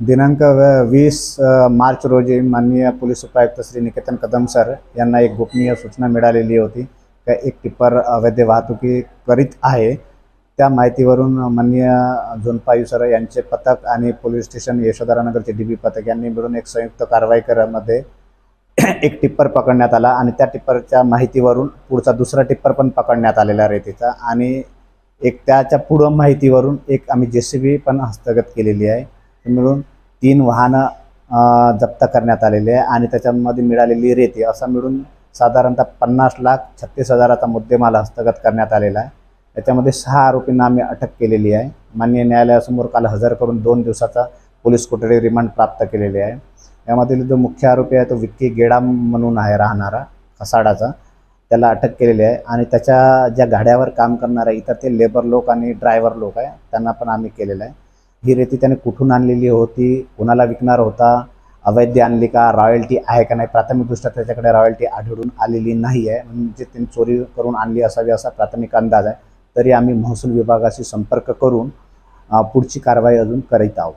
दिनांक 20 मार्च रोजी माननीय पोलीस उपायुक्त श्री निकेतन कदम सर यांना एक गोपनीय सूचना मिळालेली होती की एक टिप्पर अवैध वाहतुकी करीत आहे। त्या माहितीवरून माननीय झोनपायू सर यांचे पथक आणि पोलीस स्टेशन यशोधरानगरचे डीबी पथक यांनी मिळून एक संयुक्त कारवाई करण्यामध्ये एक टिप्पर पकडण्यात आला आणि त्या टिप्परच्या माहितीवरून पुढचा दुसरा टिप्पर पण पकडण्यात आलेला रेतीचा आणि एक त्याच्या पुढं माहितीवरून एक आम्ही JCB पण हस्तगत केलेली आहे। मिळून 3 वाहनं जप्त करण्यात आलेले आहे आणि त्याच्यामध्ये मिळालेली रेती असा मिळून साधारणतः 50,36,00,000चा मुद्देमाल हस्तगत करण्यात आलेला आहे। त्याच्यामध्ये 6 आरोपींना आम्ही अटक केलेली आहे। माननीय न्यायालयासमोर काल हजर करून 2 दिवसाचा पोलीस कोठडी रिमांड प्राप्त केलेले आहे। यामधील जो मुख्य आरोपी आहे तो विक्की गेडाम म्हणून आहे, राहणारा खसाडाचा, त्याला अटक केलेली आहे आणि त्याच्या ज्या गाड्यावर काम करणारे इतर ते लेबर लोक आणि ड्रायव्हर लोक आहे त्यांना पण आम्ही केलेलं आहे। ही रेती त्याने कुठून आणलेली होती, कोणाला विकणार होता, अवैध आणली का, रॉयल्टी आहे का नाही, प्राथमिकदृष्ट्या त्याच्याकडे रॉयल्टी आढळून आलेली नाही आहे, म्हणजे त्यांनी चोरी करून आणली असावी असा प्राथमिक अंदाज आहे। तरी आम्ही महसूल विभागाशी संपर्क करून पुढची कारवाई अजून करीत आहोत।